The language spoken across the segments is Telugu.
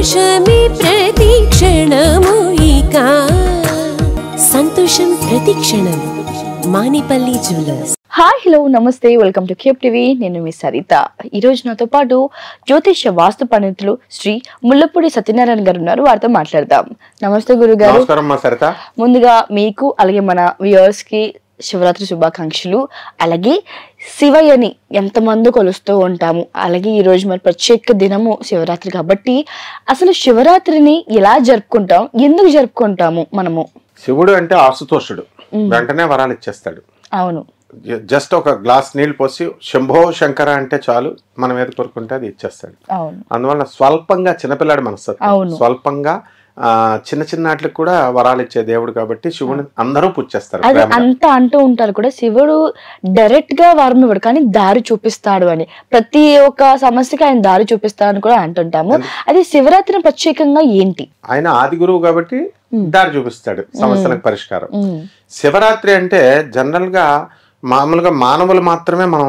సంతోషమే ప్రతి క్షణము ఇక సంతోషం ప్రతి క్షణం మానిపల్లి జ్యువెలర్స్. హాయ్ హలో నమస్తే, వెల్కమ్ టు కేప్ టీవీ. నేను మీ సరిత. ఈ రోజు నాతో పాటు జ్యోతిష వాస్తు పండితులు శ్రీ ముల్లపూడి సత్యనారాయణ గారు ఉన్నారు. వారితో మాట్లాడదాం. నమస్తే గురుగారు. నమస్కారం మా సరిత. ముందుగా మీకు అలాగే మన వ్యూవర్స్ కి శివరాత్రి శుభాకాంక్షలు. అలాగే శివయ్యని ఎంతమంది కొలుస్తూ ఉంటాము. అలాగే ఈ రోజు మరి ప్రత్యేక దినము శివరాత్రి కాబట్టి అసలు శివరాత్రిని ఎలా జరుపుకుంటాం, ఎందుకు జరుపుకుంటాము మనము? శివుడు అంటే ఆశుతోషుడు, వెంటనే వరాలు ఇచ్చేస్తాడు. అవును, జస్ట్ ఒక గ్లాస్ నీళ్లు పోసి శంభో శంకర అంటే చాలు, మనం ఏది కోరుకుంటే అది ఇచ్చేస్తాడు. అవును. అందువల్ల స్వల్పంగా చిన్నపిల్లాడు మనస్తత్వం, స్వల్పంగా చిన్న చిన్న వాటికి కూడా వరాలు ఇచ్చే దేవుడు కాబట్టి శివుని అందరూ పూజ చేస్తారు. అది అంతా అంటూ ఉంటారు కూడా, శివుడు డైరెక్ట్ గా వరం ఇవ్వడు కానీ దారి చూపిస్తాడు అని. ప్రతి ఒక్క సమస్యకి ఆయన దారి చూపిస్తాడు అని కూడా అంటుంటాము. అది శివరాత్రి ప్రత్యేకంగా ఏంటి? ఆయన ఆది గురువు కాబట్టి దారి చూపిస్తాడు సమస్యలకు పరిష్కారం. శివరాత్రి అంటే జనరల్ గా మామూలుగా మానవులు మాత్రమే మనం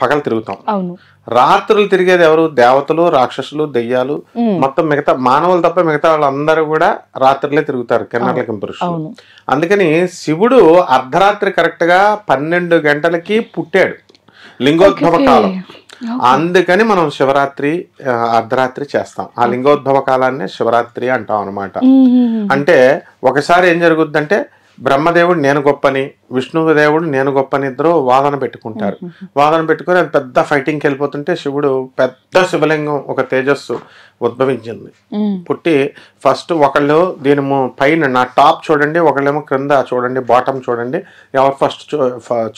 పగలు తిరుగుతాం. అవును. రాత్రులు తిరిగేది ఎవరు? దేవతలు, రాక్షసులు, దెయ్యాలు, మొత్తం మిగతా మానవులు తప్ప మిగతా వాళ్ళందరూ కూడా రాత్రులే తిరుగుతారు, కిన్నర్లకి పురుషులు. అందుకని శివుడు అర్ధరాత్రి కరెక్ట్ గా 12 గంటలకి పుట్టాడు, లింగోద్భవ కాలం. అందుకని మనం శివరాత్రి అర్ధరాత్రి చేస్తాం. ఆ లింగోద్భవ కాలాన్ని శివరాత్రి అంటాం అనమాట. అంటే ఒకసారి ఏం జరుగుద్దంటే బ్రహ్మదేవుడు నేను గొప్పని, విష్ణుదేవుడు నేను గొప్పని ఇద్దరు వాదన పెట్టుకుంటారు. వాదన పెట్టుకుని అది పెద్ద ఫైటింగ్కి వెళ్ళిపోతుంటే శివుడు పెద్ద శివలింగం, ఒక తేజస్సు ఉద్భవించింది. పుట్టి ఫస్ట్ ఒకళ్ళు దీని పైన నా టాప్ చూడండి, ఒకళ్ళేమో క్రింద చూడండి, బాటమ్ చూడండి, ఎవరు ఫస్ట్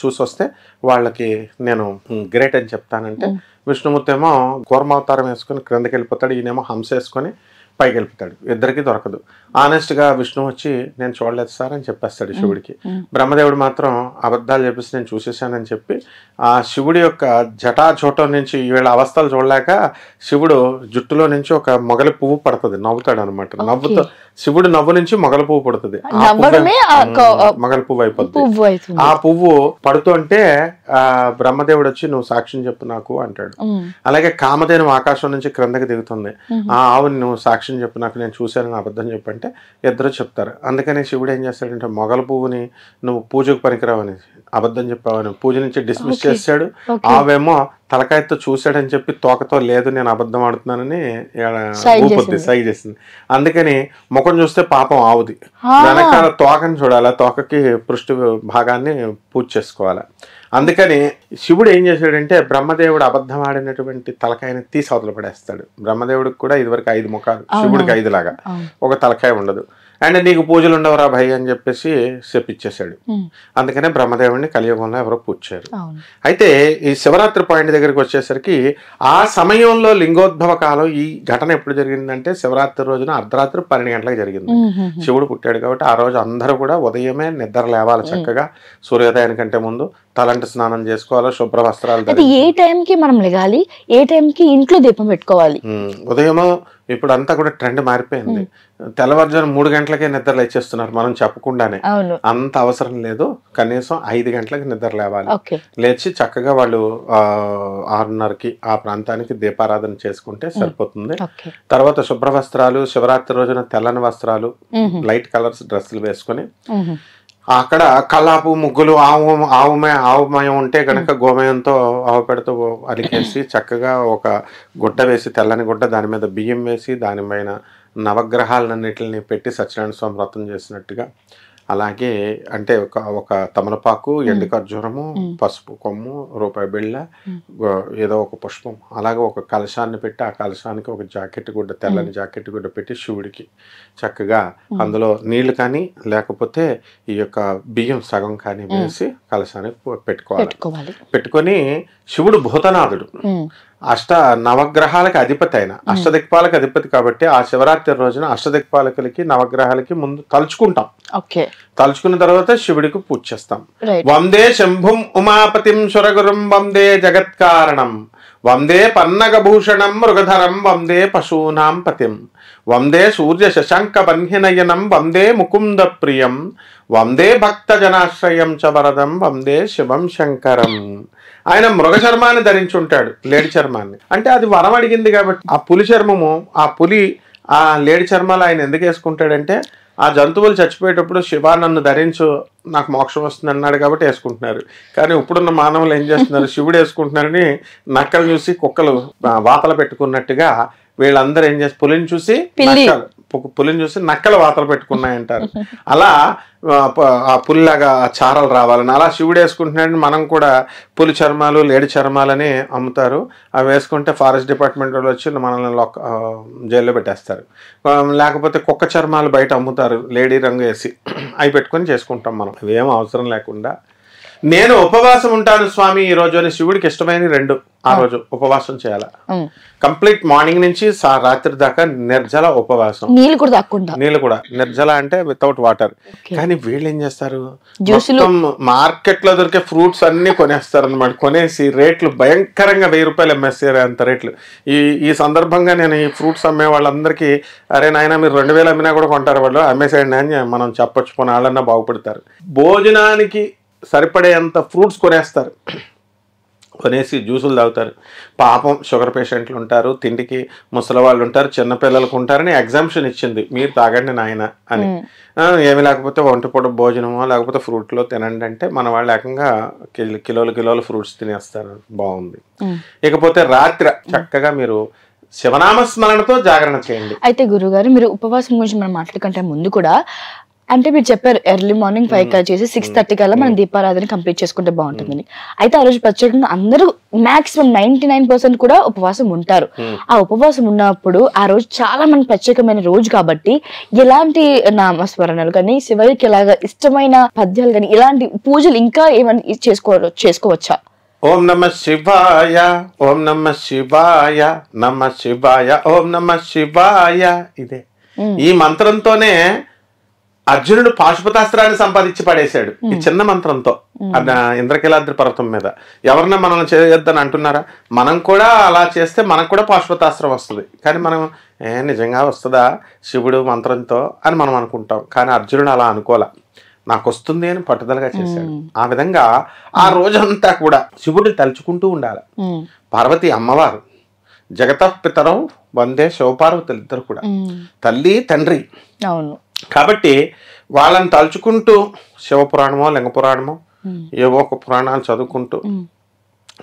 చూసి వస్తే వాళ్ళకి నేను గ్రేట్ అని చెప్తానంటే విష్ణుమూర్తి ఏమో కూర్మావతారం వేసుకుని క్రిందకి వెళ్ళిపోతాడు, ఈయనేమో హంస వేసుకొని పైకి వెళ్ళిపోతాడు. ఇద్దరికి దొరకదు. ఆనెస్ట్గా విష్ణు వచ్చి నేను చూడలేదు సార్ అని చెప్పేస్తాడు శివుడికి. బ్రహ్మదేవుడు మాత్రం అబద్ధాలు చెప్పేసి నేను చూసేసానని చెప్పి ఆ శివుడి యొక్క జటాజోటం నుంచి వీళ్ళ అవస్థలు చూడలేక శివుడు జుట్టులో నుంచి ఒక మొగలి పువ్వు పడుతుంది, నవ్వుతాడు అనమాట. నవ్వుతో శివుడు నవ్వు నుంచి మొగలి పువ్వు పడుతుంది, మొగలి పువ్వు అయిపోతుంది. ఆ పువ్వు పడుతుంటే బ్రహ్మదేవుడు వచ్చి నువ్వు సాక్ష్యం చెప్పు నాకు అంటాడు. అలాగే కామధేను ఆకాశం నుంచి క్రిందకి దిగుతుంది, ఆ ఆవుని నువ్వు సాక్ష్యం చెప్పు నాకు, నేను చూశానని అబద్ధం చెప్పంటే ఇద్దరు చెప్తారు. అందుకని శివుడు ఏం చేస్తాడంటే మొగల పువ్వుని నువ్వు పూజకు పనికిరావని, అబద్ధం చెప్పావని పూజ నుంచి డిస్మిస్ చేశాడు. ఆవేమో తలకాయతో చూశాడని చెప్పి తోకతో లేదు నేను అబద్ధం ఆడుతున్నానని ఊపొద్ది సై చేసింది. అందుకని ముఖం చూస్తే పాపం ఆవుది, వెనకాల తోకని చూడాలి, తోకకి పృష్టి భాగాన్ని పూజ చేసుకోవాలి. అందుకని శివుడు ఏం చేశాడంటే బ్రహ్మదేవుడు అబద్ధం ఆడినటువంటి తలకాయని తీసి అవతల పడేస్తాడు. బ్రహ్మదేవుడికి కూడా ఇదివరకు 5 ముఖాలు, శివుడికి 5 లాగా ఒక తలకాయ ఉండదు. అండ్ నీకు పూజలు ఉండవరా భయ్ అని చెప్పేసి చెప్పించేశాడు. అందుకనే బ్రహ్మదేవుడిని కలియుగంలో ఎవరో పూజ చేయరు. అయితే ఈ శివరాత్రి పాయింట్ దగ్గరికి వచ్చేసరికి ఆ సమయంలో లింగోద్భవ కాలం ఈ ఘటన ఎప్పుడు జరిగిందంటే శివరాత్రి రోజున అర్ధరాత్రి 12 గంటలకు జరిగింది. శివుడు పుట్టాడు కాబట్టి ఆ రోజు అందరూ కూడా ఉదయమే నిద్ర లేవాలి, చక్కగా సూర్యోదయానికంటే ముందు తలంటి స్నానం చేసుకోవాలి, శుభ్ర వస్త్రాలు. ఏ టైంకి మనం లెగాలి, ఏ టైంకి ఇంట్లో దీపం పెట్టుకోవాలి? ఉదయము ఇప్పుడు అంతా కూడా ట్రెండ్ మారిపోయింది. తెల్లవారుజాము 3 గంటలకే నిద్ర లేచేస్తున్నారు మనం చెప్పకుండానే. అంత అవసరం లేదు, కనీసం 5 గంటలకు నిద్ర లేవాలి. లేచి చక్కగా వాళ్ళు 6:30కి ఆ ప్రాంతానికి దీపారాధన చేసుకుంటే సరిపోతుంది. తర్వాత శుభ్ర వస్త్రాలు, శివరాత్రి రోజున తెల్లని వస్త్రాలు, లైట్ కలర్స్ డ్రెస్సులు వేసుకొని అక్కడ కల్లాపు ముగ్గులు, ఆవుమయం ఉంటే కనుక గోమయంతో ఆవు పెడతో అలికేసి చక్కగా ఒక గుడ్డ వేసి, తెల్లని గుడ్డ, దాని మీద బియ్యం వేసి దానిపైన నవగ్రహాలన్నిటిని పెట్టి సత్యనారాయణ స్వామి వ్రతం చేసినట్టుగా, అలాగే అంటే ఒక తమలపాకు, ఎండు ఖర్జూరము, పసుపు కొమ్ము, రూపాయి బిళ్ళ, ఏదో ఒక పుష్పం, అలాగే ఒక కలశాన్ని పెట్టి ఆ కలశానికి ఒక జాకెట్ గుడ్డ, తెల్లని జాకెట్ గుడ్డ పెట్టి శివుడికి చక్కగా అందులో నీళ్లు కానీ లేకపోతే ఈ యొక్క బియ్యం సగం కానీ వేసి కలశానికి పెట్టుకోవాలి. పెట్టుకొని శివుడు భూతనాథుడు, నవగ్రహాలకు అధిపతి, అయిన అష్టదిక్పాలకు అధిపతి కాబట్టి ఆ శివరాత్రి రోజున అష్టదిక్పాలకులకి నవగ్రహాలకి ముందు తలుచుకుంటాం. తలుచుకున్న తర్వాత శివుడికి పూజ చేస్తాం. వందే శంభుం ఉమాపతిం సురగురుం వందే జగత్కారణం వందే పన్నగభూషణం మృగధరం వందే పశూనాం పతిం వందే సూర్య శశాంక బన్హినయనం వందే ముకుంద ప్రియం వందే భక్త జనాశ్రయం చ వరదం వందే శివం శంకరం. ఆయన మృగ చర్మాన్ని ధరించి ఉంటాడు, లేడి చర్మాన్ని. అంటే అది వరం అడిగింది కాబట్టి ఆ పులి చర్మము, ఆ పులి ఆ లేడి చర్మాలు ఆయన ఎందుకు వేసుకుంటాడంటే ఆ జంతువులు చచ్చిపోయేటప్పుడు శివ నన్ను ధరించు నాకు మోక్షం వస్తుంది అన్నాడు కాబట్టి వేసుకుంటున్నారు. కానీ ఇప్పుడున్న మానవులు ఏం చేస్తున్నారు, శివుడు వేసుకుంటున్నారని నక్కలు చూసి కుక్కలు వాతలు పెట్టుకున్నట్టుగా వీళ్ళందరూ ఏం చేస్తారు, పులిని చూసి నక్కలు వాతలు పెట్టుకున్నాయంటారు. అలా ఆ పులిలాగా చారలు రావాలని అలా శివుడు వేసుకుంటున్నాడని మనం కూడా పులి చర్మాలు లేడి చర్మాలని అమ్ముతారు. అవి వేసుకుంటే ఫారెస్ట్ డిపార్ట్మెంట్ వాళ్ళు వచ్చి మనల్ని జైల్లో పెట్టేస్తారు. లేకపోతే కుక్క చర్మాలు బయట అమ్ముతారు లేడీ రంగు వేసి, అవి పెట్టుకొని చేసుకుంటాం మనం. అవేం అవసరం లేకుండా నేను ఉపవాసం ఉంటాను స్వామి ఈ రోజు అని శివుడికి ఇష్టమైన 2 ఆ రోజు ఉపవాసం చేయాలి. కంప్లీట్ మార్నింగ్ నుంచి రాత్రి దాకా నిర్జల ఉపవాసం. నీళ్ళు కూడా నిర్జల అంటే వితౌట్ వాటర్. కానీ వీళ్ళు ఏం చేస్తారు, మార్కెట్ లో దొరికే ఫ్రూట్స్ అన్ని కొనేస్తారు అనమాట. కొనేసి రేట్లు భయంకరంగా 1000 రూపాయలు అమ్మేస్తారు అంత రేట్లు. ఈ సందర్భంగా నేను ఈ ఫ్రూట్స్ అమ్మే వాళ్ళందరికీ అరే నాయన మీరు 2000 అమ్మినా కూడా కొంటారు వాళ్ళు, అమ్మేసేయండి అని మనం చెప్పొచ్చు, పోనీ వాళ్ళన్నా బాగుపడతారు. భోజనానికి సరిపడేంత ఫ్రూట్స్ కొనేస్తారు, కొనేసి జ్యూసులు తాగుతారు. పాపం షుగర్ పేషెంట్లు ఉంటారు, తిండికి ముసలి వాళ్ళు ఉంటారు, చిన్నపిల్లలకు ఉంటారని ఎగ్జామ్షన్ ఇచ్చింది, మీరు తాగండి నాయన అని. ఏమి లేకపోతే ఒంటిపూట భోజనమో లేకపోతే ఫ్రూట్లో తినండి అంటే మన వాళ్ళు ఏకంగా కిలోలు ఫ్రూట్స్ తినేస్తారు. బాగుంది. ఇకపోతే రాత్రి చక్కగా మీరు శివనామస్మరణతో జాగరణ చేయండి. అయితే గురుగారు మీరు ఉపవాసం గురించి మనం మాట్లాడుకుంటే ముందు కూడా అంటే మీరు చెప్పారు ఎర్లీ మార్నింగ్ 5 చేసి 6:30 కల్లా మనం దీపారాధన కంప్లీట్ చేసుకుంటే బాగుంటుందని. అయితే ఆ రోజు ప్రత్యేకంగా అందరూ మాక్సిమం 99% కూడా ఉపవాసం ఉంటారు. ఆ ఉపవాసం ఉన్నప్పుడు ఆ రోజు చాలా మంది ప్రత్యేకమైన రోజు కాబట్టి ఎలాంటి నామస్మరణలు కానీ శివయ్యకి ఎలాగా ఇష్టమైన పద్యాలు కానీ ఇలాంటి పూజలు ఇంకా ఏమైనా చేసుకోవచ్చా? ఓం నమ శివాయ, ఓం నమ శివాయ, నమ శివాయ, ఓం నమ శివాయ. ఇదే ఈ మంత్రంతోనే అర్జునుడు పాశుపతాస్త్రాన్ని సంపాదించి పడేశాడు ఈ చిన్న మంత్రంతో ఇంద్రకీలాద్రి పర్వతం మీద. ఎవరన్నా మనల్ని చేయొద్దని అంటున్నారా? మనం కూడా అలా చేస్తే మనకు కూడా పాశుపతాస్త్రం వస్తుంది. కానీ మనం నిజంగా వస్తుందా శివుడు మంత్రంతో అని మనం అనుకుంటాం. కానీ అర్జునుడు అలా అనుకోలే, నాకు వస్తుంది అని పట్టుదలగా చేశాడు. ఆ విధంగా ఆ రోజంతా కూడా శివుడిని తలుచుకుంటూ ఉండాలి. పార్వతి అమ్మవారు జగతపితరం వందే శివపార్వతులు ఇద్దరు కూడా తల్లి తండ్రి. అవును. కాబట్టి వాళ్ళని తలుచుకుంటూ శివపురాణమో లింగపురాణమో ఏవో ఒక పురాణాలు చదువుకుంటూ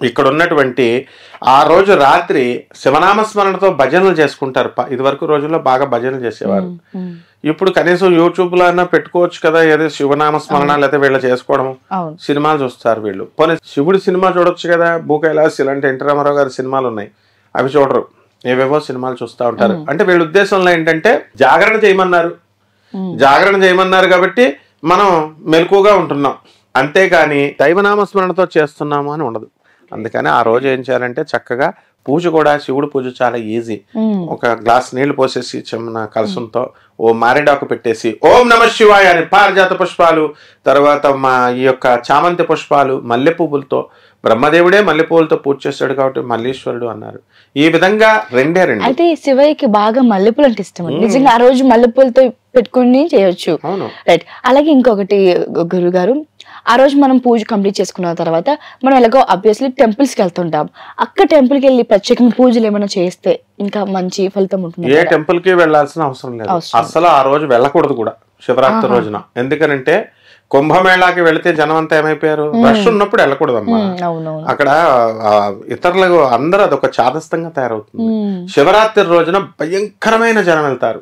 ఇక్కడ ఉన్నటువంటి ఆ రోజు రాత్రి శివనామస్మరణతో భజనలు చేసుకుంటారు. ఇదివరకు రోజుల్లో బాగా భజనలు చేసేవారు. ఇప్పుడు కనీసం యూట్యూబ్ లో అయినా పెట్టుకోవచ్చు కదా, ఏదో శివనామస్మరణ లేదా వీళ్ళు చేసుకోవడం. సినిమాలు చూస్తారు వీళ్ళు, పోనీ శివుడి సినిమా చూడొచ్చు కదా, భూకైలాస్ ఇలాంటి ఎన్టీ రామారావు గారి సినిమాలు ఉన్నాయి, అవి చూడరు, ఏవేవో సినిమాలు చూస్తూ ఉంటారు. అంటే వీళ్ళ ఉద్దేశంలో ఏంటంటే జాగరణ చేయమన్నారు కాబట్టి మనం మెలకుగా ఉంటున్నాం, అంతేగాని దైవనామస్మరణతో చేస్తున్నాము అని ఉండదు. అందుకని ఆ రోజు ఏం చేయాలంటే చక్కగా పూజ కూడా శివుడు పూజ చాలా ఈజీ. ఒక గ్లాస్ నీళ్లు పోసేసి చిన్న కలసంతో ఓ మారేడాకు పెట్టేసి ఓం నమ శివాయ అని పారిజాత పుష్పాలు, తర్వాత ఈ యొక్క చామంతి పుష్పాలు, మల్లె పువ్వులతో, బ్రహ్మదేవుడే మల్లె పువ్వులతో పూజ చేస్తాడు కాబట్టి మల్లీశ్వరుడు అన్నారు. ఈ విధంగా 2 అయితే శివయ్యకి బాగా మల్లెపూలు అంటే ఇష్టం. నిజంగా ఆ రోజు మల్లెపూలతో పెట్టుకుని చేయొచ్చు. రైట్. అలాగే ఇంకొకటి గురుగారు, ఆ రోజు మనం పూజ కంప్లీట్ చేసుకున్న తర్వాత మనం ఎలాగో ఆబ్వియస్లీ టెంపుల్స్ కి వెళ్తుంటాం. అక్కడ టెంపుల్ కి వెళ్ళి ప్రత్యేకంగా పూజలు ఏమైనా చేస్తే ఇంకా మంచి ఫలితం ఉంటుంది. ఏ టెంపుల్ కి వెళ్ళాల్సిన అవసరం లేదు అసలు. ఆ రోజు వెళ్ళకూడదు కూడా శివరాత్రి రోజున. ఎందుకనంటే కుంభమేళాకి వెళితే జనం అంతా ఏమైపోయారు, రష్ ఉన్నప్పుడు వెళ్ళకూడదమ్మా. అక్కడ ఇతరులకు అందరూ అదొక చాదస్తంగా తయారవుతుంది. శివరాత్రి రోజున భయంకరమైన జనం వెళ్తారు.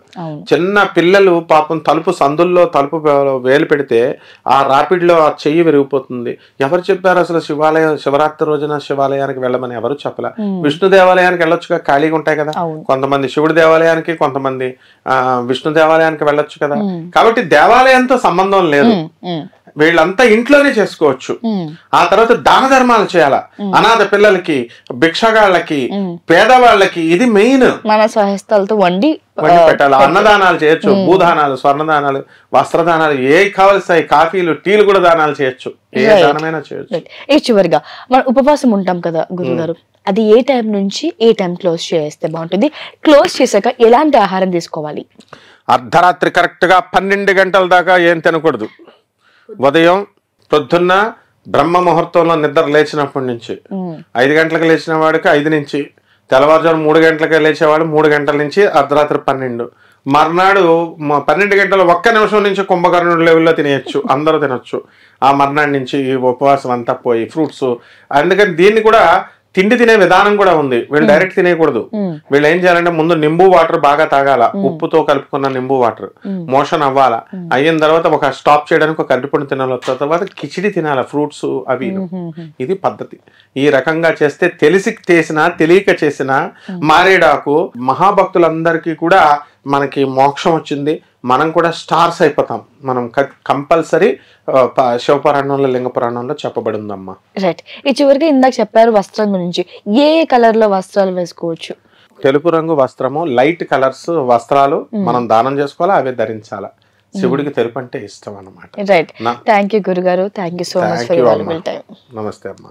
చిన్న పిల్లలు పాపం తలుపు సందుల్లో తలుపు వేలు పెడితే ఆ రాపిడ్లో ఆ చెయ్యి విరిగిపోతుంది. ఎవరు చెప్పారు అసలు శివరాత్రి రోజున శివాలయానికి వెళ్ళమని? ఎవరు చెప్పలే. విష్ణు దేవాలయానికి వెళ్ళొచ్చుగా, ఖాళీగా ఉంటాయి కదా. కొంతమంది శివుడి దేవాలయానికి, కొంతమంది విష్ణు దేవాలయానికి వెళ్ళొచ్చు కదా. కాబట్టి దేవాలయంతో సంబంధం లేదు, వీళ్ళంతా ఇంట్లోనే చేసుకోవచ్చు. ఆ తర్వాత దాన ధర్మాలు చేయాలా, అనాథ పిల్లలకి, భిక్షగాళ్ళకి, పేదవాళ్ళకి. ఇది మెయిన్. మన స్వహస్తాలతో వండి పెట్టాలి. అన్నదానాలు చేయొచ్చు, భూదానాలు, స్వర్ణదానాలు, వస్త్రదానాలు, ఏ కావలసిన కాఫీలు, టీలు కూడా దానాలు చేయొచ్చు, ఏ దానమైనా చేయొచ్చు. చివరిగా మనం ఉపవాసం ఉంటాం కదా గురుగారు, అది ఏ టైం నుంచి ఏ టైం క్లోజ్ చేస్తే బాగుంటుంది? క్లోజ్ చేశాక ఎలాంటి ఆహారం తీసుకోవాలి? అర్ధరాత్రి కరెక్ట్ గా 12 గంటల దాకా ఏం తినకూడదు. ఉదయం పొద్దున్న బ్రహ్మ ముహూర్తంలో నిద్ర లేచినప్పటి నుంచి 5 గంటలకు లేచిన వాడికి 5 నుంచి తెల్లవారుజాము 3 గంటలకే లేచేవాడు, 3 గంటల నుంచి అర్ధరాత్రి 12. మర్నాడు 12 గంటల 1 నిమిషం నుంచి కుంభకర్ణుడి లెవెల్లో తినేయచ్చు, అందరూ తినొచ్చు. ఆ మర్నాడు నుంచి ఈ ఉపవాసం అంతా పోయి ఫ్రూట్స్. అందుకని దీన్ని కూడా తిండి తినే విధానం కూడా ఉంది. వీళ్ళు డైరెక్ట్ తినేయకూడదు. వీళ్ళు ఏం చేయాలంటే ముందు నింబు వాటర్ బాగా తాగాల, ఉప్పుతో కలుపుకున్న నింబు వాటర్. మోషన్ అవ్వాలా, అయిన తర్వాత ఒక స్టాప్ చేయడానికి ఒక అరటిపండు తినాలి, తర్వాత కిచిడి తినాల, ఫ్రూట్స్ అవి. ఇది పద్ధతి. ఈ రకంగా చేస్తే తెలిసి చేసినా తెలియక చేసినా మారేడాకు మహాభక్తులందరికీ కూడా మనకి మోక్షం వచ్చింది. మనం కూడా స్టార్స్ అయిపోతాం. మనం కంపల్సరీ శివపురాణంలో లింగ పురాణంలో చెప్పబడిందమ్మా. రైట్. ఈ చివరికి ఇందాక చెప్పారు వస్త్రం గురించి. ఏ కలర్ లో వస్త్రాలు వేసుకోవచ్చు? తెలుపు రంగు వస్త్రము, లైట్ కలర్స్ వస్త్రాలు మనం దానం చేసుకోవాలా, అవే ధరించాలా. శివుడికి తెలుపు అంటే ఇష్టం అన్నమాట. రైట్. థ్యాంక్ యూ గురుగారు. Thank you so much for your valuable time. నమస్తే అమ్మా.